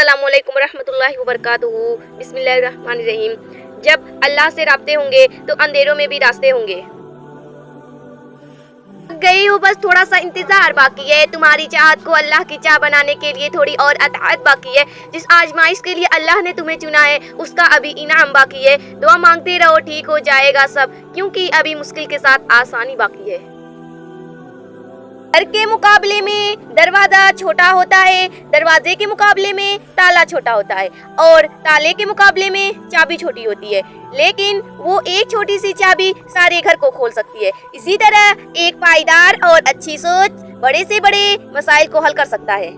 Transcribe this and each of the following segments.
अस्सलामु अलैकुम रहमतुल्लाहि व बरकातुहू। बिस्मिल्लाहिर्रहमानिर्रहीम। जब अल्लाह से राब्ते होंगे तो अंधेरों में भी रास्ते होंगे। गई हो, बस थोड़ा सा इंतजार बाकी है। तुम्हारी चाहत को अल्लाह की चाह बनाने के लिए थोड़ी और अताअत बाकी है। जिस आजमाइश के लिए अल्लाह ने तुम्हें चुना है उसका अभी इनाम बाकी है। दुआ मांगते रहो, ठीक हो जाएगा सब, क्योंकि अभी मुश्किल के साथ आसानी बाकी है। घर के मुकाबले में दरवाजा छोटा होता है, दरवाजे के मुकाबले में ताला छोटा होता है, और ताले के मुकाबले में चाबी छोटी होती है, लेकिन वो एक छोटी सी चाबी सारे घर को खोल सकती है। इसी तरह एक पायदार और अच्छी सोच बड़े से बड़े मसाइल को हल कर सकता है।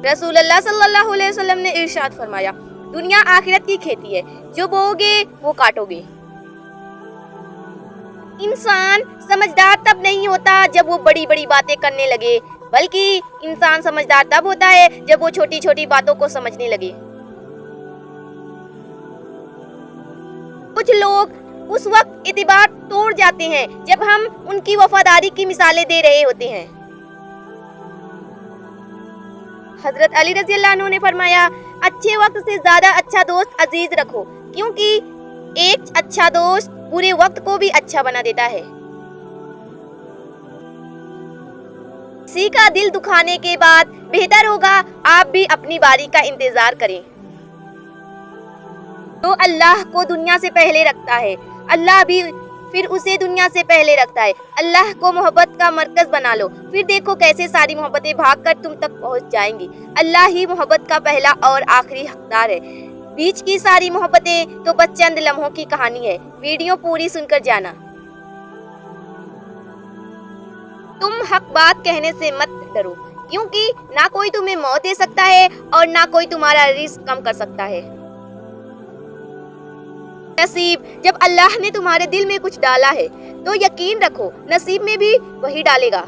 रसूलुल्लाह सल्लल्लाहु अलैहि वसल्लम ने इरशाद फरमाया, दुनिया आखिरत की खेती है, जो बोओगे वो काटोगे। इंसान समझदार तब नहीं होता जब वो बड़ी बड़ी बातें करने लगे, बल्कि इंसान समझदार तब होता है जब वो छोटी छोटी बातों को समझने लगे। कुछ लोग उस वक्त इतिबार तोड़ जाते हैं जब हम उनकी वफादारी की मिसालें दे रहे होते हैं। हजरत अली रज़ी अल्लाह अन्हु ने फरमाया, अच्छे वक्त से ज्यादा अच्छा दोस्त अजीज रखो, क्योंकि एक अच्छा दोस्त बुरे वक्त को भी अच्छा बना देता है। किसी का दिल दुखाने के बाद बेहतर होगा आप भी अपनी बारी का इंतजार करें। तो अल्लाह को दुनिया से पहले रखता है, अल्लाह भी फिर उसे दुनिया से पहले रखता है। अल्लाह को मोहब्बत का मरकज बना लो, फिर देखो कैसे सारी मोहब्बतें भागकर तुम तक पहुंच जाएंगी। अल्लाह ही मोहब्बत का पहला और आखिरी हकदार है। बीच की सारी मोहब्बतें तो बस चंद लम्हों की कहानी है। वीडियो पूरी सुनकर जाना। तुम हक बात कहने से मत डरो, क्योंकि ना कोई तुम्हें मौत दे सकता है और ना कोई तुम्हारा रिस्क कम कर सकता है। नसीब, जब अल्लाह ने तुम्हारे दिल में कुछ डाला है तो यकीन रखो नसीब में भी वही डालेगा।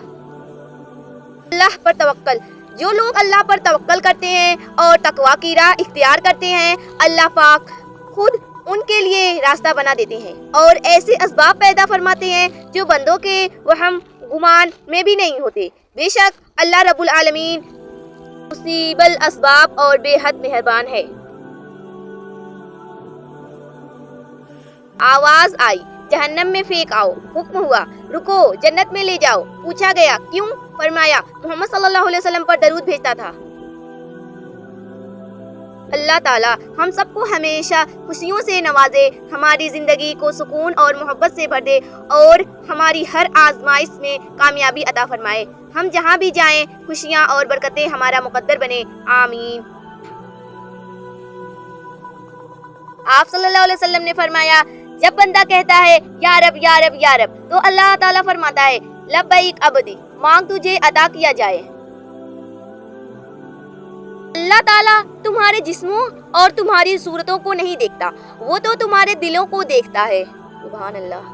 अल्लाह पर तवक्कल, जो लोग अल्लाह पर तवक्कल करते हैं और तकवा की राह इख्तियार करते हैं, अल्लाह पाक खुद उनके लिए रास्ता बना देते हैं और ऐसे असबाब पैदा फरमाते हैं जो बंदों के वहम गुमान में भी नहीं होते। बेशक अल्लाह रब्बुल आलमीन मुसीबल असबाब और बेहद मेहरबान है। आवाज आई, जहन्नम में फेंक आओ। हुक्म हुआ, रुको, जन्नत में ले जाओ। पूछा गया, क्यों? फरमाया, मोहम्मद सल्लल्लाहु अलैहि वसल्लम पर दरूद भेजता था। अल्लाह ताला हम सबको हमेशा खुशियों से नवाजे, हमारी जिंदगी को सुकून और मोहब्बत से भर दे और हमारी हर आजमाइश में कामयाबी अता फरमाए। हम जहाँ भी जाएं खुशियाँ और बरकतें हमारा मुकद्दर बने, आमीन। आप सल्लल्लाहु अलैहि वसल्लम ने फरमाया, जब बंदा कहता है या रब या रब या रब, तो अल्लाह ताला फरमाता है, लब्बैक अब्दी, मांग तुझे अदा किया जाए। अल्लाह ताला तुम्हारे जिस्मों और तुम्हारी सूरतों को नहीं देखता, वो तो तुम्हारे दिलों को देखता है। सुभान अल्लाह।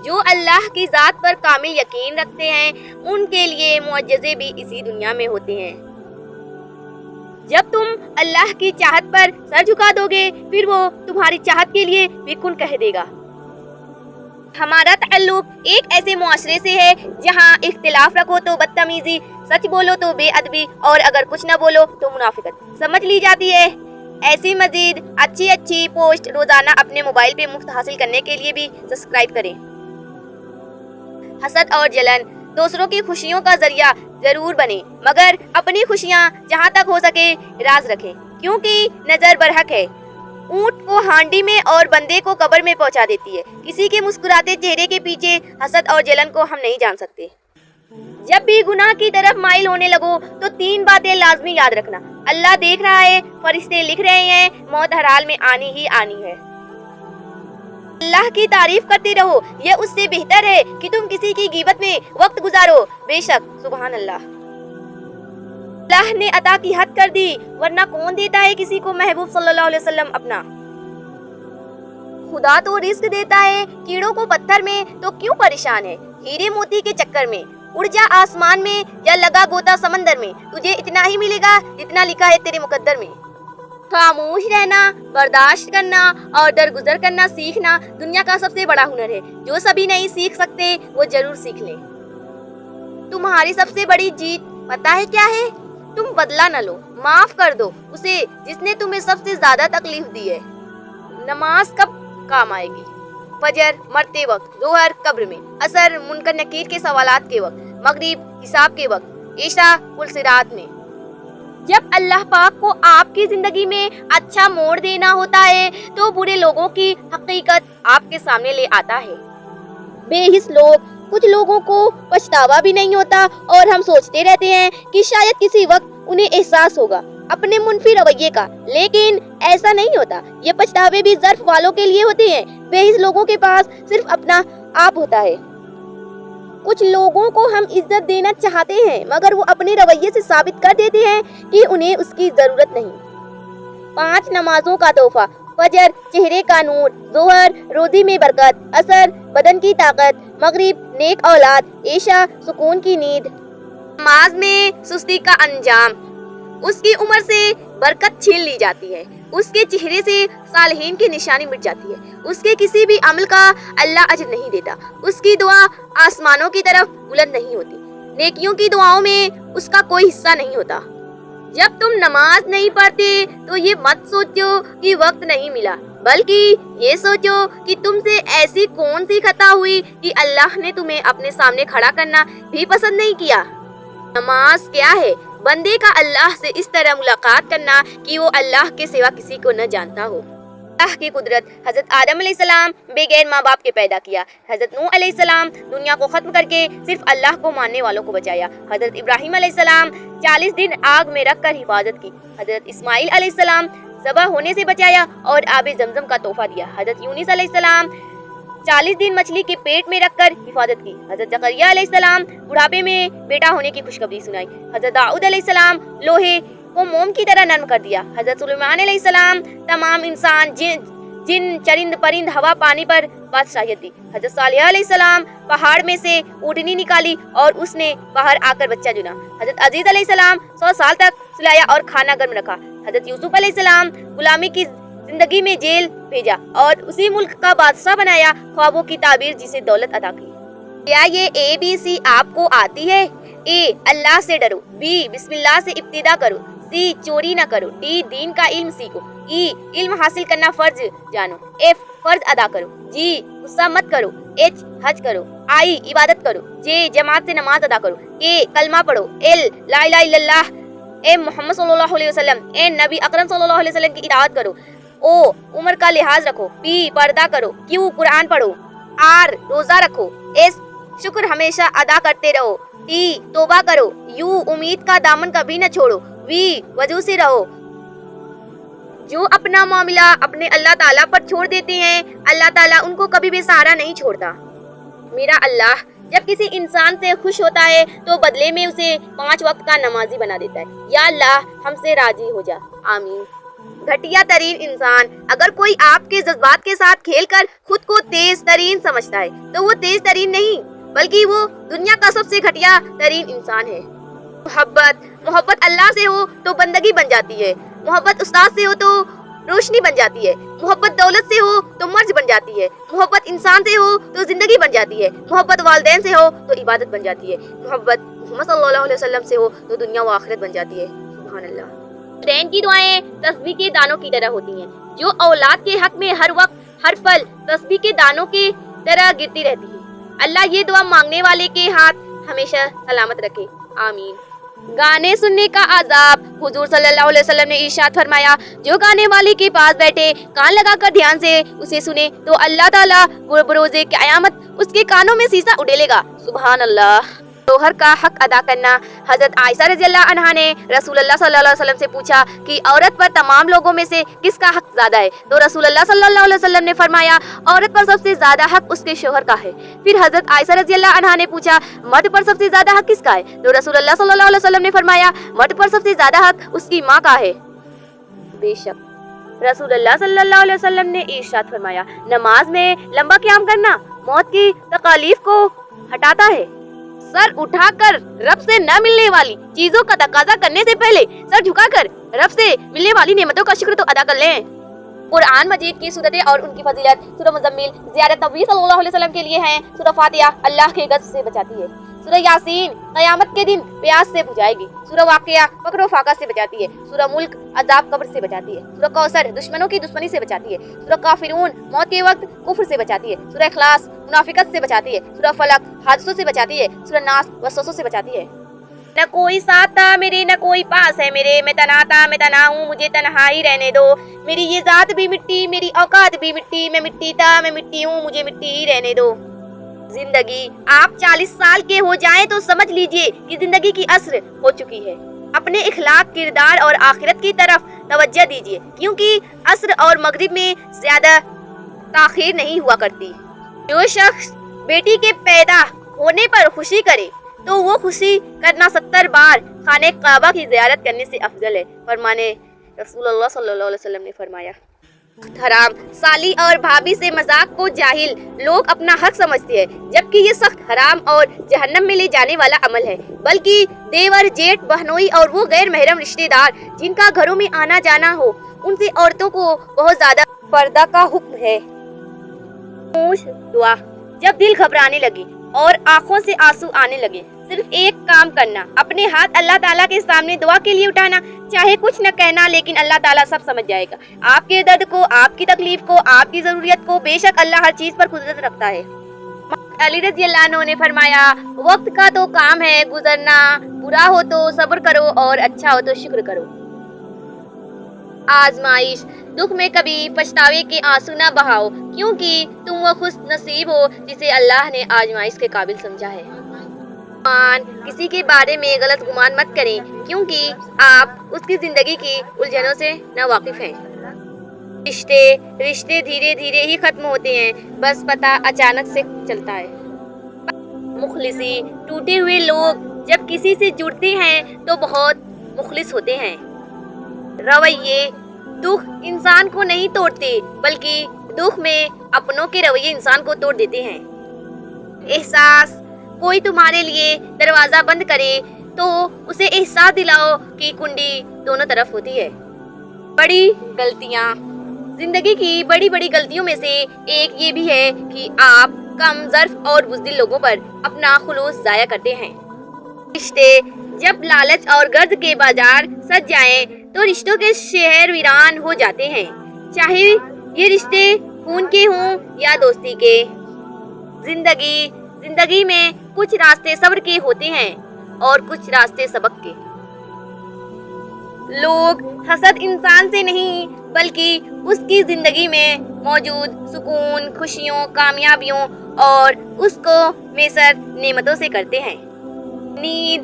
जो अल्लाह की जात पर कामिल यकीन रखते हैं उनके लिए मुअज्जज़े भी इसी दुनिया में होते हैं। जब तुम अल्लाह की चाहत पर सर झुका दोगे, फिर वो तुम्हारी चाहत के लिए भी कुन कह देगा। हमारा ताल्लुक एक ऐसे मुआशरे से है जहाँ इख्तिलाफ रखो तो बदतमीजी, सच बोलो तो बेअदबी, और अगर कुछ न बोलो तो मुनाफिकत समझ ली जाती है। ऐसी मजीद अच्छी अच्छी पोस्ट रोजाना अपने मोबाइल पे मुफ्त हासिल करने के लिए भी सब्सक्राइब करें। हसद और जलन दूसरों की खुशियों का जरिया जरूर बने, मगर अपनी खुशियाँ जहाँ तक हो सके राज रखें, क्योंकि नजर बरहक है। ऊंट को हांडी में और बंदे को कब्र में पहुंचा देती है। किसी के मुस्कुराते चेहरे के पीछे हसद और जलन को हम नहीं जान सकते। जब भी गुनाह की तरफ माइल होने लगो तो 3 बातें लाजमी याद रखना। अल्लाह देख रहा है, फरिश्ते लिख रहे हैं, मौत हर हाल में आनी ही आनी है। अल्लाह की तारीफ करते रहो, यह उससे बेहतर है कि तुम किसी की गीबत में वक्त गुजारो। बेशक सुभान अल्लाह। अल्लाह ने अता की हद कर दी, वरना कौन देता है किसी को महबूब सल्लल्लाहु अलैहि वसल्लम अपना। खुदा तो रिस्क देता है, कीड़ों को पत्थर में, तो क्यों परेशान है हीरे मोती के चक्कर में। उड़ जा आसमान में या लगा गोता समंदर में, तुझे इतना ही मिलेगा जितना लिखा है तेरे मुकद्दर में। खामोश रहना, बर्दाश्त करना और दरगुजर करना सीखना दुनिया का सबसे बड़ा हुनर है। जो सभी नहीं सीख सकते वो जरूर सीख लें। तुम्हारी सबसे बड़ी जीत पता है क्या है? तुम बदला न लो, माफ कर दो उसे जिसने तुम्हें सबसे ज्यादा तकलीफ दी है। नमाज कब काम आएगी? फजर मरते वक्त, जोहर कब्र में, असर मुनकर नकीर के सवालात के वक्त, मगरिब हिसाब के वक्त, ईशा पुलसिरात में। जब अल्लाह पाक को आपकी जिंदगी में अच्छा मोड़ देना होता है तो बुरे लोगों की हकीकत आपके सामने ले आता है। बेहिस लोग, कुछ लोगों को पछतावा भी नहीं होता और हम सोचते रहते हैं कि शायद किसी वक्त उन्हें एहसास होगा अपने मुनफी रवैये का, लेकिन ऐसा नहीं होता। ये पछतावे भी ज़र्फ वालों के लिए होते हैं। बेहिस लोगों के पास सिर्फ अपना आप होता है। कुछ लोगों को हम इज्जत देना चाहते हैं मगर वो अपने रवैये से साबित कर देते हैं कि उन्हें उसकी जरूरत नहीं। 5 नमाजों का तोहफा: फजर चेहरे का नूर, जोहर रोजी में बरकत, असर बदन की ताकत, मगरिब नेक औलाद, ईशा सुकून की नींद। नमाज में सुस्ती का अंजाम: उसकी उम्र से बरकत छीन ली जाती है, उसके चेहरे से सालिहीन की निशानी मिट जाती है, उसके किसी भी अमल का अल्लाह अजर नहीं देता, उसकी दुआ आसमानों की तरफ बुलंद नहीं होती, नेकियों की दुआओं में उसका कोई हिस्सा नहीं होता। जब तुम नमाज नहीं पढ़ते तो ये मत सोचो कि वक्त नहीं मिला, बल्कि ये सोचो कि तुमसे ऐसी कौन सी खता हुई कि अल्लाह ने तुम्हें अपने सामने खड़ा करना भी पसंद नहीं किया। नमाज क्या है? बंदे का अल्लाह से इस तरह मुलाकात करना कि वो अल्लाह के सिवा किसी को न जानता हो। अल्लाह की कुदरत: हजरत आदम अलैहिस्सलाम बेगैर माँ बाप के पैदा किया। हजरत नूह अलैहिस्सलाम दुनिया को खत्म करके सिर्फ अल्लाह को मानने वालों को बचाया। हजरत इब्राहिम अलैहिस्सलाम 40 दिन आग में रख कर हिफाजत की। हजरत इस्माइल अलैहिस्सलाम ज़बह होने से बचाया और आबे जमजम का तोहफा दिया। हजरत यूनुस अलैहिस्सलाम 40 दिन मछली के पेट में रखकर हिफाजत की। हजरत जकरिया अलैहिस्सलाम बुढ़ापे में बेटा होने की खुशखबरी सुनाई। हजरत दाऊद अलैहिस्सलाम लोहे को मोम की तरह नरम कर दिया। हजरत सुलेमान अलैहिस्सलाम तमाम इंसान जिन चरिंद परिंद हवा पानी पर बादशाहियत दी। हजरत सालेह अलैहिस्सलाम पहाड़ में से ऊँटनी निकाली और उसने बाहर आकर बच्चा चुना। हजरत अजीज अलैहिस्सलाम 100 साल तक सुलाया और खाना गर्म रखा। हजरत यूसुफ अलैहिस्सलाम गुलामी की जिंदगी में जेल भेजा और उसी मुल्क का बादशाह बनाया, ख्वाबों की ताबीर जिसे दौलत अता की। क्या ये ABC आपको आती है? A अल्लाह से डरो, B बिस्मिल्लाह से इब्तिदा करो, C चोरी न करो, D दीन का इल्म सीखो, E इल्म हासिल करना फर्ज जानो, F फर्ज अदा करो, G गुस्सा मत करो, H हज करो, I इबादत करो, J जमात से नमाज अदा करो, K कलमा पढ़ो, L ला इलाहा इल्लल्लाह, M मोहम्मद सल्लल्लाहु अलैहि वसल्लम, N नबी अकरम सल्लल्लाहु अलैहि वसल्लम की इताअत करो, O उम्र का लिहाज रखो, P पर्दा करो, Q कुरान पढ़ो, R रोजा रखो, S शुक्र हमेशा अदा करते रहो, T तौबा करो, U उम्मीद का दामन कभी न छोड़ो, V वजू से रहो। जो अपना मामला अपने अल्लाह ताला पर छोड़ देते हैं, अल्लाह ताला उनको कभी भी सहारा नहीं छोड़ता। मेरा अल्लाह जब किसी इंसान से खुश होता है तो बदले में उसे 5 वक्त का नमाजी बना देता है। या अल्लाह हमसे राजी हो जा, आमीन। घटिया तरीन इंसान: अगर कोई आपके जज्बात के साथ खेलकर खुद को तेज तरीन समझता है तो वो तेज तरीन नहीं बल्कि वो दुनिया का सबसे घटिया तरीन इंसान है। मोहब्बत अल्लाह से हो तो बंदगी बन जाती है, मोहब्बत उस्ताद से हो तो रोशनी बन जाती है, मोहब्बत दौलत से हो तो मर्ज बन जाती है, मोहब्बत इंसान से हो तो जिंदगी बन जाती है, मोहब्बत वालिदैन से हो तो इबादत बन जाती है, मोहब्बत मोहम्मद सल्लल्लाहु अलैहि वसल्लम से हो तो दुनिया व आखिरत बन जाती है। सुभान अल्लाह। वालिदैन की दुआएं तस्बीह के दानों की तरह होती हैं, जो औलाद के हक में हर वक्त हर पल तस्बीह के दानों की तरह गिरती रहती है। अल्लाह ये दुआ मांगने वाले के हाथ हमेशा सलामत रखे, आमीन। गाने सुनने का आजाब: हुजूर सल्लल्लाहु अलैहि वसल्लम ने इरशाद फरमाया, जो गाने वाले के पास बैठे कान लगाकर ध्यान से उसे सुने तो अल्लाह ताला बरोज़े क़यामत उसके कानों में शीशा उड़ेलेगा। सुभान अल्लाह। जोहर का हक अदा करना: हजरत आयशा रज़ियल्लाहु अन्हा ने रसूलुल्लाह सल्लल्लाहु अलैहि वसल्लम से पूछा कि औरत पर तमाम लोगों में से किसका हक ज्यादा है, तो रसूलुल्लाह सल्लल्लाहु अलैहि वसल्लम ने फरमाया, औरत पर सबसे ज्यादा हक उसके शोहर का है। फिर हजरत आयशा रज़ियल्लाहु अन्हा ने पूछा, मर्द पर सबसे ज्यादा हक किसका है, तो रसूलुल्लाह सल्लल्लाहु अलैहि वसल्लम ने फरमाया, मर्द पर सबसे ज्यादा हक उसकी माँ का है। बेशक रसूलुल्लाह सल्लल्लाहु अलैहि वसल्लम ने इरशाद फरमाया, नमाज में लंबा क़याम करना मौत की तकालीफ को हटाता है। सर उठाकर रब से न मिलने वाली चीजों का तकाजा करने से पहले सर झुकाकर रब से मिलने वाली नेमतों का शुक्र तो अदा कर लें। कुरान मजीद की सूरतें और उनकी फजीलत: सूरह मुज़म्मिल ज़ियारत नबी सल्लल्लाहु अलैहि वसल्लम के लिए हैं, सूरह फातिहा अल्लाह के गज़ब से बचाती है। सूरह यासीन क़यामत के दिन प्यास से बुझाएगी। सूरह वाक़िया फक्र व फाका से बचाती है। सूरह मुल्क अज़ाब कब्र से बचाती है। सूरह कौसर दुश्मनों की दुश्मनी से बचाती है। सूरह काफिरून मौत के वक्त कुफ्र से बचाती है। सूरह इखलास मुनाफिकत से बचाती है। सूरह फलक हादसों से बचाती है। सूरह नास वसवसों से बचाती है। न कोई साथ था मेरे न कोई पास है मेरे, मैं तन्हा था मैं तन्हा हूँ मुझे तन्हाई रहने दो। मेरी ये ज़ात भी मिट्टी मेरी औकात भी मिट्टी, मैं मिट्टी था मैं मिट्टी हूँ मुझे मिट्टी ही रहने दो। जिंदगी आप 40 साल के हो जाएं तो समझ लीजिए कि जिंदगी की असर हो चुकी है। अपने इखलाक किरदार और आखिरत की तरफ तवज्जो दीजिए, क्योंकि असर और मगरिब में ज्यादा ताखीर नहीं हुआ करती। जो शख्स बेटी के पैदा होने पर खुशी करे तो वो खुशी करना 70 बार खाने काबा की ज़ियारत करने से अफजल है। फरमाने रसूलुल्लाह सल्लल्लाहु अलैहि वसल्लम ने फरमाया, हराम साली और भाभी से मजाक को जाहिल लोग अपना हक समझते हैं, जबकि ये सख्त हराम और जहन्नम में ले जाने वाला अमल है। बल्कि देवर जेठ बहनोई और वो गैर महरम रिश्तेदार जिनका घरों में आना जाना हो, उनसे औरतों को बहुत ज्यादा पर्दा का हुक्म है। दुआ जब दिल घबराने लगे और आंखों से आंसू आने लगे, सिर्फ एक काम करना, अपने हाथ अल्लाह ताला के सामने दुआ के लिए उठाना। चाहे कुछ न कहना, लेकिन अल्लाह ताला सब समझ जाएगा। आपके दर्द को, आपकी तकलीफ को, आपकी जरूरियत को। बेशक अल्लाह हर चीज पर कुदरत रखता है। अली रज़ी अल्लाह अन्हु ने फरमाया, वक्त का तो काम है गुजरना, बुरा हो तो सब्र करो और अच्छा हो तो शुक्र करो। आजमाइश दुख में कभी पछतावे के आंसू न बहाओ, क्योंकि तुम वो खुश नसीब हो जिसे अल्लाह ने आजमाइश के काबिल समझा है। किसी के बारे में गलत गुमान मत करें, क्योंकि आप उसकी जिंदगी की उलझनों से न वाकिफ हैं। रिश्ते धीरे धीरे ही खत्म होते हैं, बस पता अचानक से चलता है। मुखलिसी टूटे हुए लोग जब किसी से जुड़ते हैं तो बहुत मुखलिस होते हैं। रवैये दुख इंसान को नहीं तोड़ते, बल्कि दुख में अपनों के रवैये इंसान को तोड़ देते हैं। एहसास कोई तुम्हारे लिए दरवाजा बंद करे तो उसे एहसास दिलाओ कि कुंडी दोनों तरफ होती है। बड़ी गलतियाँ जिंदगी की बड़ी बड़ी गलतियों में से एक ये भी है कि आप कम ज़र्फ और बुज़दिल लोगों पर अपना खुलूस ज़ाया करते हैं। रिश्ते जब लालच और गर्द के बाजार सज जाएं तो रिश्तों के शहर वीरान हो जाते हैं, चाहे ये रिश्ते खून के हों या दोस्ती के। जिंदगी में कुछ रास्ते सब्र के होते हैं और कुछ रास्ते सबक के। लोग हसद इंसान से नहीं, बल्कि उसकी जिंदगी में मौजूद सुकून, खुशियों, कामयाबियों और उसको मैसर नेमतों से करते हैं। नींद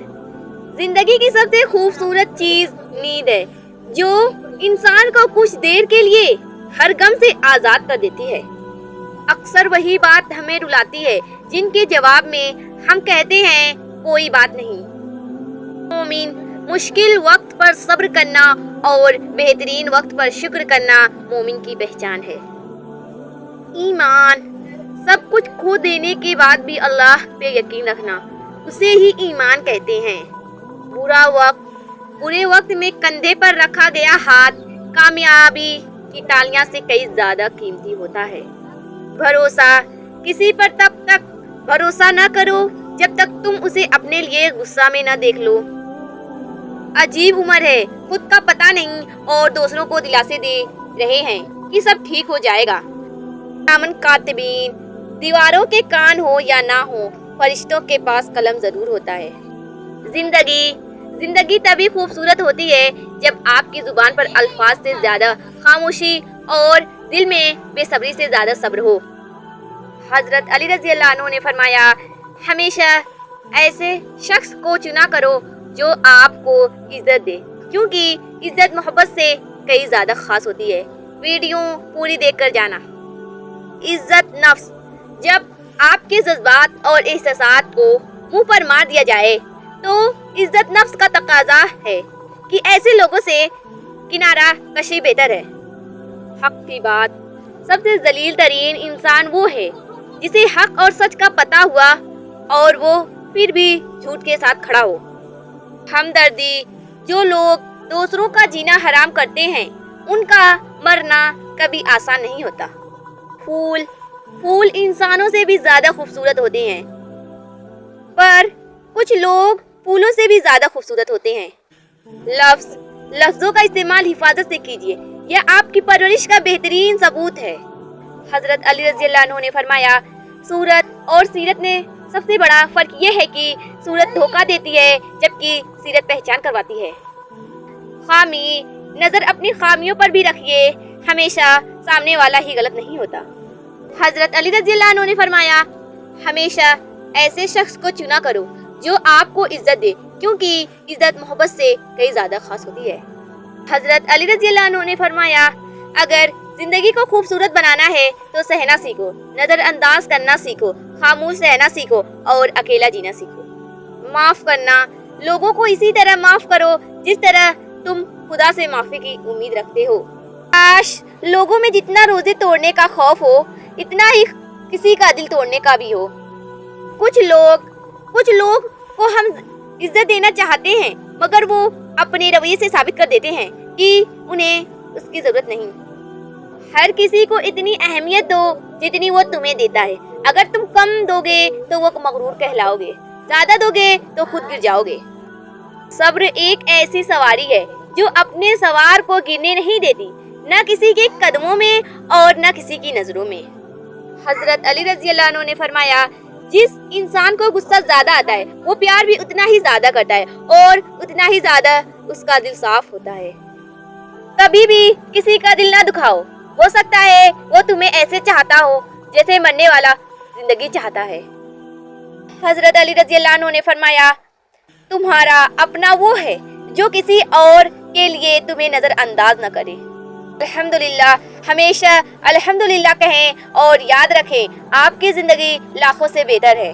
जिंदगी की सबसे खूबसूरत चीज नींद है, जो इंसान को कुछ देर के लिए हर गम से आजाद कर देती है। अक्सर वही बात हमें रुलाती है जिनके जवाब में हम कहते हैं कोई बात नहीं। मोमिन मुश्किल वक्त पर सब्र करना और बेहतरीन वक्त पर शुक्र करना मोमिन की पहचान है। ईमान सब कुछ खो देने के बाद भी अल्लाह पे यकीन रखना, उसे ही ईमान कहते हैं। बुरे वक्त में कंधे पर रखा गया हाथ कामयाबी की तालियां से कई ज्यादा कीमती होता है। भरोसा किसी पर तब तक भरोसा न करो जब तक तुम उसे अपने लिए गुस्सा में न देख लो। अजीब उम्र है, खुद का पता नहीं और दूसरों को दिलासे दे रहे हैं कि सब ठीक हो जाएगा। अमन कातिबीन दीवारों के कान हो या ना हो, फरिश्तों के पास कलम जरूर होता है। जिंदगी तभी खूबसूरत होती है जब आपकी जुबान पर अल्फाज से ज्यादा खामोशी और दिल में बेसब्री से ज्यादा सब्र हो। हजरत अली रज़ी अल्लाह अन्हु ने फरमाया, हमेशा ऐसे शख्स को चुना करो जो आपको इज्जत दे, क्योंकि इज्जत मोहब्बत से कई ज्यादा खास होती है। वीडियो पूरी देखकर जाना। इज्जत नफ्स जब आपके जज्बात और एहसासात को मुंह पर मार दिया जाए तो इज्जत नफ्स का तकाजा है कि ऐसे लोगों से किनारा कशी बेहतर है। हक की बात सबसे जलील तरीन इंसान वो है जिसे हक और सच का पता हुआ और वो फिर भी झूठ के साथ खड़ा हो। हमदर्दी जो लोग दूसरों का जीना हराम करते हैं उनका मरना कभी आसान नहीं होता। फूल इंसानों से भी ज्यादा खूबसूरत होते हैं, पर کچھ لوگ پھولوں سے بھی زیادہ خوبصورت ہوتے ہیں۔ لفظوں کا استعمال حفاظت سے کیجیے، یہ آپ کی پرورش کا بہترین ثبوت ہے۔ حضرت علی رضی اللہ عنہ نے فرمایا، صورت اور سیرت میں سب سے بڑا فرق یہ ہے کہ صورت دھوکہ دیتی ہے جبکہ سیرت پہچان کرواتی ہے۔ خامی، نظر اپنی خامیوں پر بھی رکھیے، ہمیشہ سامنے والا ہی غلط نہیں ہوتا۔ حضرت علی رضی اللہ عنہ نے فرمایا، ہمیشہ ایسے شخص کو چنا کرو جو آپ کو عزت دے، کیونکہ عزت محبت سے کئی زیادہ خاص ہوتی ہے۔ حضرت علی رضی اللہ عنہ نے فرمایا، اگر زندگی کو خوبصورت بنانا ہے تو سہنا سیکھو، نظر انداز کرنا سیکھو، خاموش رہنا سیکھو اور اکیلا جینا سیکھو۔ معاف کرنا، لوگوں کو اسی طرح معاف کرو جس طرح تم خدا سے معافی کی امید رکھتے ہو۔ کاش لوگوں میں جتنا روزے توڑنے کا خوف ہو، اتنا ہی کسی کا دل توڑنے کا بھی ہو۔ کچھ لوگ کو ہم عزت دینا چاہتے ہیں مگر وہ اپنے رویے سے ثابت کر دیتے ہیں کہ انہیں اس کی ضرورت نہیں۔ ہر کسی کو اتنی اہمیت دو جتنی وہ تمہیں دیتا ہے۔ اگر تم کم دو گے تو وہ مغرور کہلاؤ گے، زیادہ دو گے تو خود گر جاؤ گے۔ صبر ایک ایسی سواری ہے جو اپنے سوار کو گرنے نہیں دیتی، نہ کسی کے قدموں میں اور نہ کسی کی نظروں میں۔ حضرت علی رضی اللہ عنہ نے فرمایا، جس انسان کو غصہ زیادہ آتا ہے وہ پیار بھی اتنا ہی زیادہ کرتا ہے اور اتنا ہی زیادہ اس کا دل صاف ہوتا ہے۔ کبھی بھی کسی کا دل نہ دکھاؤ، ہو سکتا ہے وہ تمہیں ایسے چاہتا ہو جیسے مرنے والا زندگی چاہتا ہے۔ حضرت علی رضی اللہ عنہ نے فرمایا، تمہارا اپنا وہ ہے جو کسی اور کے لیے تمہیں نظر انداز نہ کرے۔ الحمدللہ، ہمیشہ الحمدللہ کہیں اور یاد رکھیں آپ کی زندگی لاکھوں سے بہتر ہے۔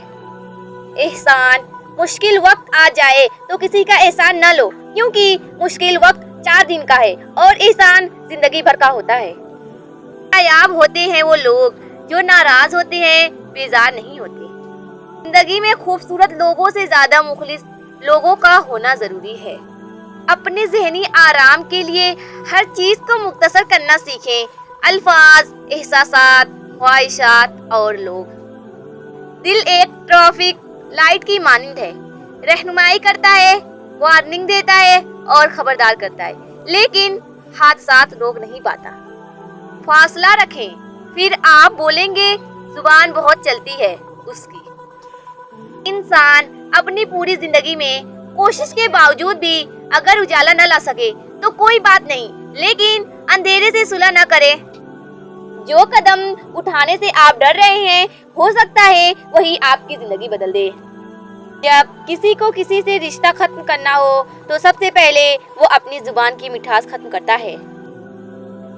احسان، مشکل وقت آ جائے تو کسی کا احسان نہ لو، کیونکہ مشکل وقت 4 دن کا ہے اور احسان زندگی بھر کا ہوتا ہے۔ کامیاب ہوتے ہیں وہ لوگ جو ناراض ہوتے ہیں، بیزار نہیں ہوتے۔ زندگی میں خوبصورت لوگوں سے زیادہ مخلص لوگوں کا ہونا ضروری ہے۔ اپنے ذہنی آرام کے لیے ہر چیز کو مختصر کرنا سیکھیں، الفاظ، احساسات، خواہشات اور لوگ۔ دل ایک ٹریفک لائٹ کی مانند ہے، رہنمائی کرتا ہے، وارننگ دیتا ہے اور خبردار کرتا ہے، لیکن حادثات روک نہیں پاتا۔ فاصلہ رکھیں، پھر آپ بولیں گے، زبان بہت چلتی ہے اس کی۔ انسان اپنی پوری زندگی میں کوشش کے باوجود بھی اگر اجالا نہ لا سکے تو کوئی بات نہیں، لیکن اندھیرے سے صلح نہ کرے۔ جو قدم اٹھانے سے آپ ڈر رہے ہیں، ہو سکتا ہے وہی آپ کی زندگی بدل دے۔ جب کسی کو کسی سے رشتہ ختم کرنا ہو تو سب سے پہلے وہ اپنی زبان کی مٹھاس ختم کرتا ہے۔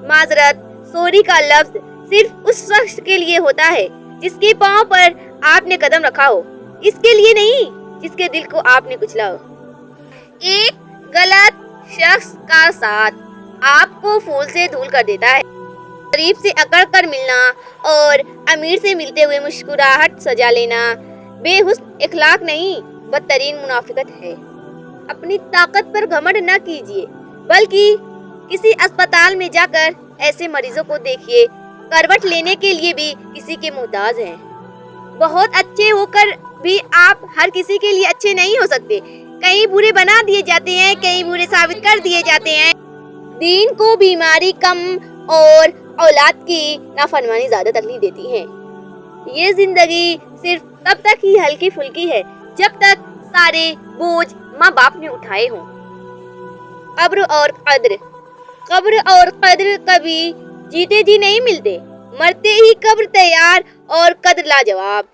معذرت، سوری کا لفظ صرف اس شخص کے لیے ہوتا ہے جس کے پاؤں پر آپ نے قدم رکھا ہو، اس کے لیے نہیں جس کے دل کو آپ نے کچلا ہو۔ ایک غلط شخص کا ساتھ آپ کو پھول سے دھول کر دیتا ہے۔ غریب سے اکڑ کر ملنا اور امیر سے ملتے ہوئے مسکراہٹ سجا لینا بے حسن اخلاق نہیں، بدترین منافقت ہے۔ اپنی طاقت پر گھمنڈ نہ کیجیے، بلکہ کسی اسپتال میں جا کر ایسے مریضوں کو دیکھیے کروٹ لینے کے لیے بھی کسی کے محتاج ہیں۔ بہت اچھے ہو کر بھی آپ ہر کسی کے لیے اچھے نہیں ہو سکتے، کئی برے بنا دیے جاتے ہیں، کئی برے ثابت کر دیے جاتے ہیں۔ دین کو بیماری کم اور اولاد کی نافرمانی زیادہ تکلیف دیتی ہے۔ یہ زندگی صرف تب تک ہی ہلکی پھلکی ہے جب تک سارے بوجھ ماں باپ نے اٹھائے ہوں۔ قبر اور قدر کبھی جیتے جی نہیں ملتے، مرتے ہی قبر تیار اور قدر لاجواب۔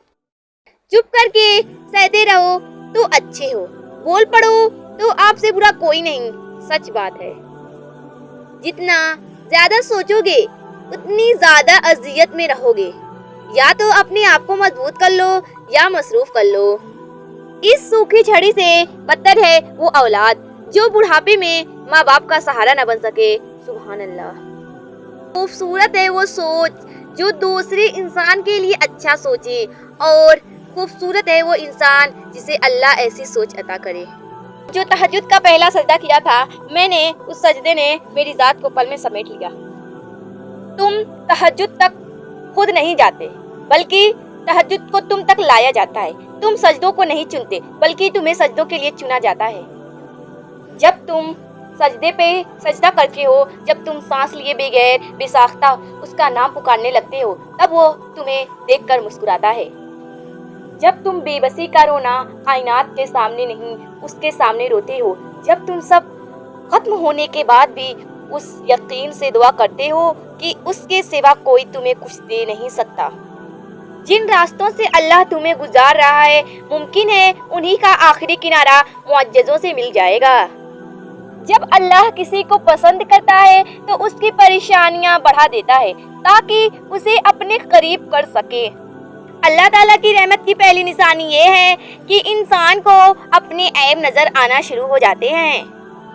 چپ کر کے سہتے رہو تو اچھے ہو، بول پڑو تو آپ سے برا کوئی نہیں، سچ بات ہے۔ جتنا زیادہ سوچو گے اتنی زیادہ اذیت میں رہو گے۔ یا تو اپنے آپ کو مضبوط کر لو یا مصروف کر لو۔ اس سوکھی چھڑی سے بدتر ہے وہ اولاد جو بڑھاپے میں ماں باپ کا سہارا نہ بن سکے۔ سبحان اللہ۔ خوبصورت ہے وہ سوچ جو دوسرے انسان کے لیے اچھا سوچے، اور خوبصورت ہے وہ انسان جسے اللہ ایسی سوچ عطا کرے۔ جو تہجد کا پہلا سجدہ کیا تھا، میں نے اس سجدے نے میری ذات کو پل میں سمیٹ لیا۔ تم تہجد تک خود نہیں جاتے، بلکہ تہجد کو تم تک لایا جاتا ہے۔ तुम सजदों को नहीं चुनते बल्कि तुम्हें सजदों के लिए चुना जाता है। जब तुम सजदे पे सजदा करते हो, जब तुम सांस लिए बगैर बेसाख्ता उसका नाम पुकारने लगते हो, तब वो तुम्हें देखकर मुस्कुराता है। जब तुम बेबसी का रोना कायनात के सामने नहीं उसके सामने रोते हो, जब तुम सब खत्म होने के बाद भी उस यकीन से दुआ करते हो कि उसके सिवा कोई तुम्हें कुछ दे नहीं सकता। जिन रास्तों से अल्लाह तुम्हें गुजार रहा है, मुमकिन है उन्हीं का आखिरी किनारा मुअज्जज़ों से मिल जाएगा। जब अल्लाह किसी को पसंद करता है तो उसकी परेशानियां बढ़ा देता है ताकि उसे अपने करीब कर सके। अल्लाह ताला की रहमत की पहली निशानी ये है कि इंसान को अपने ऐब नजर आना शुरू हो जाते हैं।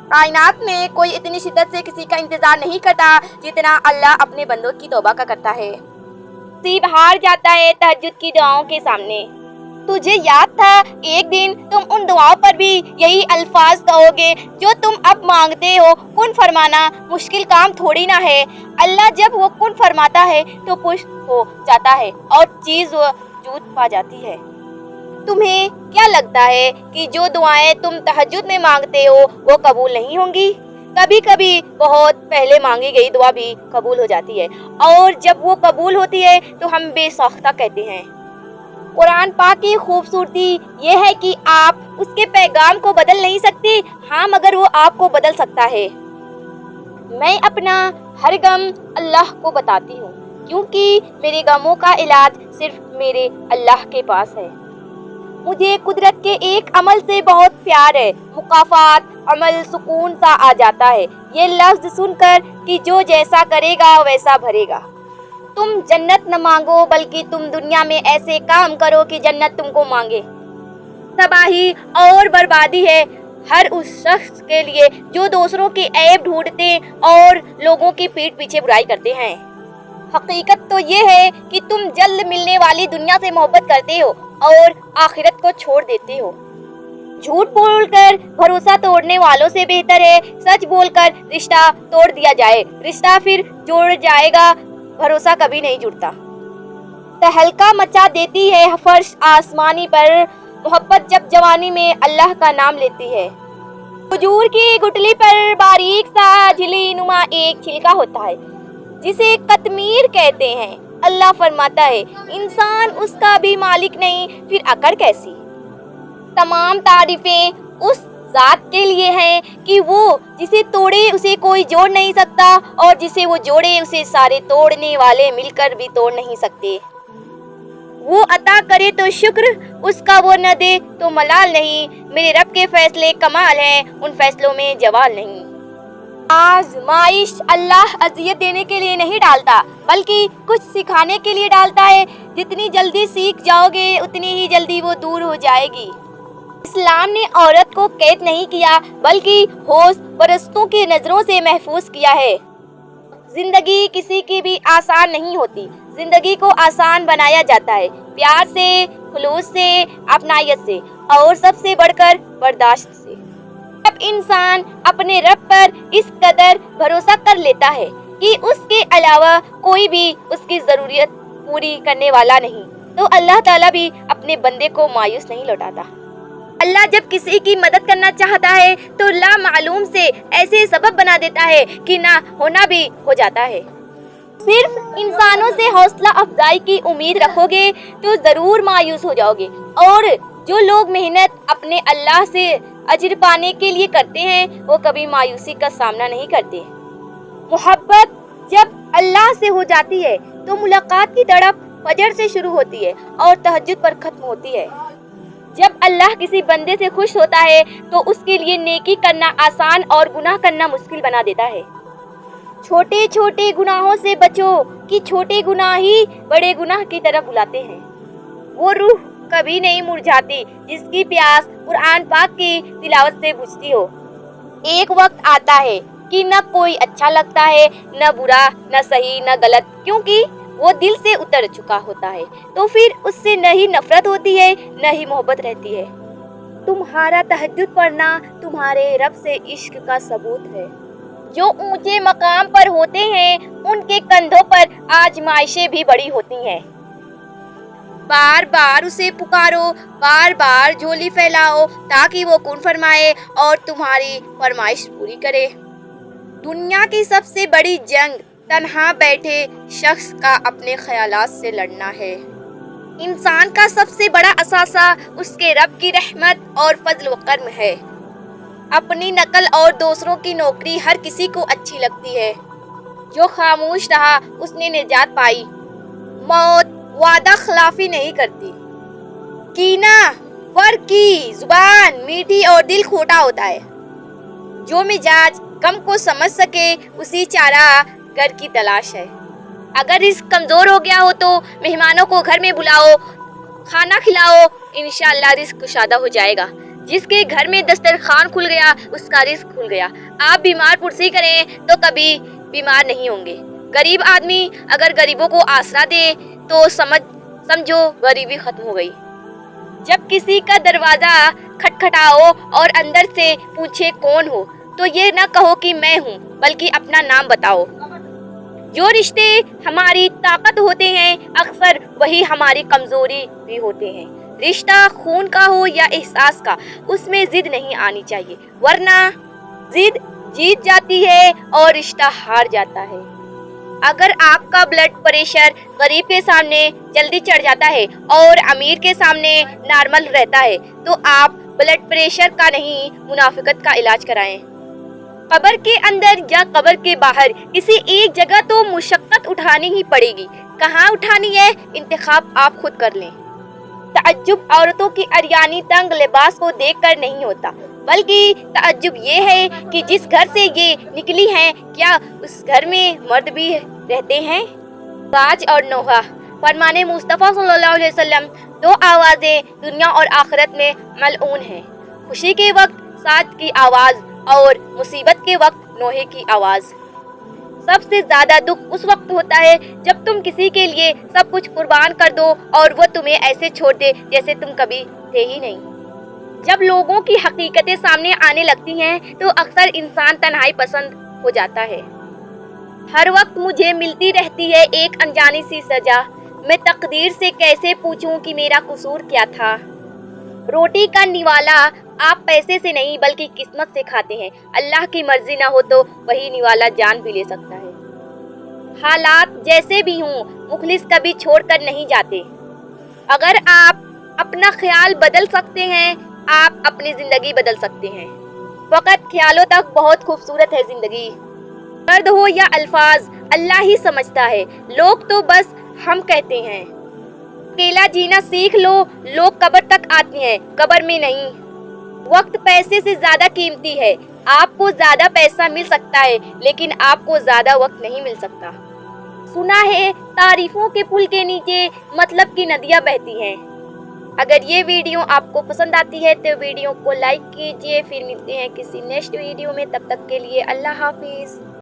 कायनात में कोई इतनी शिद्दत से किसी का इंतजार नहीं करता जितना अल्लाह अपने बंदों की तौबा का करता है। नसीब हार जाता है तहज्जुद की दुआओं के सामने। तुझे याद था एक दिन तुम उन दुआओं पर भी यही अल्फाज कहोगे जो तुम अब मांगते हो। कुन फरमाना मुश्किल काम थोड़ी ना है। अल्लाह जब वो कुन फरमाता है तो पुष्ट हो जाता है और चीज वजूद पा जाती है। तुम्हें क्या लगता है कि जो दुआएं तुम तहज्जुद में मांगते हो वो कबूल नहीं होंगी? कभी कभी बहुत पहले मांगी गई दुआ भी कबूल हो जाती है, और जब वो कबूल होती है तो हम बेसाख्ता कहते हैं। कुरान पाक की खूबसूरती ये है कि आप उसके पैगाम को बदल नहीं सकते, हाँ मगर वो आपको बदल सकता है। मैं अपना हर गम अल्लाह को बताती हूँ क्योंकि मेरे गमों का इलाज सिर्फ मेरे अल्लाह के पास है। मुझे कुदरत के एक अमल से बहुत प्यार है, मुकाफात अमल सुकून सा आ जाता है ये लफ्ज सुनकर कि जो जैसा करेगा वैसा भरेगा। तुम जन्नत न मांगो बल्कि तुम दुनिया में ऐसे काम करो कि जन्नत तुमको मांगे। तबाही और बर्बादी है हर उस शख्स के लिए जो दूसरों के ऐब ढूंढते और लोगों की पीठ पीछे बुराई करते हैं। हकीकत तो ये है कि तुम जल्द मिलने वाली दुनिया से मोहब्बत करते हो और आखिरत को छोड़ देते हो। झूठ बोलकर भरोसा तोड़ने वालों से बेहतर है सच बोलकर रिश्ता तोड़ दिया जाए। रिश्ता फिर जोड़ जाएगा, भरोसा कभी नहीं जुड़ता। तहलका मचा देती है फर्श आसमानी पर मोहब्बत जब जवानी में अल्लाह का नाम लेती है। खजूर की गुठली पर बारीक सा झिल्ली नुमा एक छिलका होता है जिसे कतमीर कहते हैं। अल्लाह फरमाता है इंसान उसका भी मालिक नहीं, फिर अकड़ कैसी। तमाम तारीफें उस जात के लिए हैं कि वो जिसे तोड़े उसे कोई जोड़ नहीं सकता और जिसे वो जोड़े उसे सारे तोड़ने वाले मिलकर भी तोड़ नहीं सकते। वो अता करे तो शुक्र, उसका वो न दे तो मलाल नहीं। मेरे रब के फैसले कमाल हैं, उन फैसलों में जवाल नहीं। आज़माइश अल्लाह अज़ियत देने के लिए नहीं डालता बल्कि कुछ सिखाने के लिए डालता है। जितनी जल्दी सीख जाओगे उतनी ही जल्दी वो दूर हो जाएगी। इस्लाम ने औरत को कैद नहीं किया बल्कि होश परस्तों की नजरों से महफूज किया है। जिंदगी किसी की भी आसान नहीं होती, जिंदगी को आसान बनाया जाता है प्यार से, खुलूस से, अपनायत से और सबसे बढ़कर बर्दाश्त से। जब इंसान अपने रब पर इस कदर भरोसा कर लेता है कि उसके अलावा कोई भी उसकी जरूरत पूरी करने वाला नहीं, तो अल्लाह ताला भी अपने बंदे को मायूस नहीं लौटाता। अल्लाह जब किसी की मदद करना चाहता है तो ला मालूम से ऐसे सबब बना देता है कि ना होना भी हो जाता है। सिर्फ इंसानों से हौसला अफजाई की उम्मीद रखोगे तो जरूर मायूस हो जाओगे, और जो लोग मेहनत अपने अल्लाह से अजर पाने के लिए करते हैं वो कभी मायूसी का सामना नहीं करते। मोहब्बत जब अल्लाह से हो जाती है तो मुलाकात की तड़प फजर से शुरू होती है और तहज्जुद पर खत्म होती है। जब अल्लाह किसी बंदे से खुश होता है तो उसके लिए नेकी करना आसान और गुनाह करना मुश्किल बना देता है। छोटे छोटे गुनाहों से बचो कि छोटे गुनाह ही बड़े गुनाह की तरफ बुलाते हैं। वो रूह कभी नहीं मुरझाती जिसकी प्यास कुरान पाक की तिलावत से बुझती हो। एक वक्त आता है कि न कोई अच्छा लगता है, न बुरा, न सही, न गलत, क्योंकि वो दिल से उतर चुका होता है। तो फिर उससे न ही नफरत होती है न ही मोहब्बत रहती है। तुम्हारा तहज्जुद पढ़ना तुम्हारे रब से इश्क का सबूत है। जो ऊंचे मकाम पर होते हैं उनके कंधों पर आजमाइशें भी बड़ी होती हैं। बार बार उसे पुकारो, बार बार झोली फैलाओ ताकि वो कुन फरमाए और तुम्हारी फरमाइश पूरी करे। दुनिया की सबसे बड़ी जंग तन्हा बैठे शख्स का अपने ख्यालात से लड़ना है। इंसान का सबसे बड़ा असासा उसके रब की रहमत और फजल व करम है। अपनी नकल और दूसरों की नौकरी हर किसी को अच्छी लगती है। जो खामोश रहा उसने निजात पाई। मौत वादा खिलाफी नहीं करती। कीना, फर्क की जुबान मीठी और दिल खोटा होता है। जो मिजाज गम को समझ सके उसी चारा घर की तलाश है। अगर रिस्क कमजोर हो गया हो तो मेहमानों को घर में बुलाओ, खाना खिलाओ, इंशाअल्लाह रिस्क कुशादा हो जाएगा। जिसके घर में दस्तरखान खुल गया उसका रिस्क खुल गया। आप बीमार पुरसी करें तो कभी बीमार नहीं होंगे। गरीब आदमी अगर गरीबों को आसरा दे तो समझो गरीबी खत्म हो गई। जब किसी का दरवाजा खटखटाओ और अंदर से पूछे कौन हो तो ये न कहो कि मैं हूँ, बल्कि अपना नाम बताओ। जो रिश्ते हमारी ताकत होते हैं अक्सर वही हमारी कमजोरी भी होते हैं। रिश्ता खून का हो या एहसास का, उसमें जिद नहीं आनी चाहिए, वरना जिद जीत जाती है और रिश्ता हार जाता है। अगर आपका ब्लड प्रेशर गरीब के सामने जल्दी चढ़ जाता है और अमीर के सामने नॉर्मल रहता है तो आप ब्लड प्रेशर का नहीं मुनाफिकत का इलाज कराएं। कब्र के अंदर या कब्र के बाहर किसी एक जगह तो मुशक्कत उठानी ही पड़ेगी। कहाँ उठानी है इंतखाब आप खुद कर लें। तअज्जुब औरतों की अरियानी तंग लिबास को देखकर नहीं होता, बल्कि तअज्जुब ये है कि जिस घर से ये निकली हैं क्या उस घर में मर्द भी रहते हैं। बाज और नोहा फरमाने मुस्तफ़ा सल्लल्लाहु अलैहि वसल्लम, दो आवाज़ें दुनिया और आखिरत में मलऊन हैं, खुशी के वक्त साज की आवाज़ और मुसीबत के वक्त नोहे की आवाज़। सबसे ज़्यादा दुख उस वक्त होता है जब तुम किसी के लिए सब कुछ कुर्बान कर दो और वो तुम्हें ऐसे छोड़ दे जैसे तुम कभी थे ही नहीं। जब लोगों की हकीकतें सामने आने लगती हैं तो अक्सर इंसान तन्हाई पसंद हो जाता है। हर वक्त मुझे मिलती रहती है एक अनजानी सी सजा, मैं तकदीर से कैसे पूछूं कि मेरा कसूर क्या था। रोटी का निवाला आप पैसे से नहीं बल्कि किस्मत से खाते हैं। अल्लाह की मर्जी ना हो तो वही निवाला जान भी ले सकता है। हालात जैसे भी हों मुखलिस कभी छोड़कर नहीं जाते। अगर आप अपना ख्याल बदल सकते हैं आप अपनी जिंदगी बदल सकते हैं। फकत ख्यालों तक बहुत खूबसूरत है जिंदगी। दर्द हो या अल्फाज अल्लाह ही समझता है, लोग तो बस हम कहते हैं। अकेला जीना सीख लो, लोग कब्र तक आते हैं, कब्र में नहीं। वक्त पैसे से ज्यादा कीमती है। आपको ज्यादा पैसा मिल सकता है लेकिन आपको ज्यादा वक्त नहीं मिल सकता। सुना है तारीफों के पुल के नीचे मतलब की नदियां बहती हैं। अगर ये वीडियो आपको पसंद आती है तो वीडियो को लाइक कीजिए। फिर मिलते हैं किसी नेक्स्ट वीडियो में, तब तक के लिए अल्लाह हाफिज।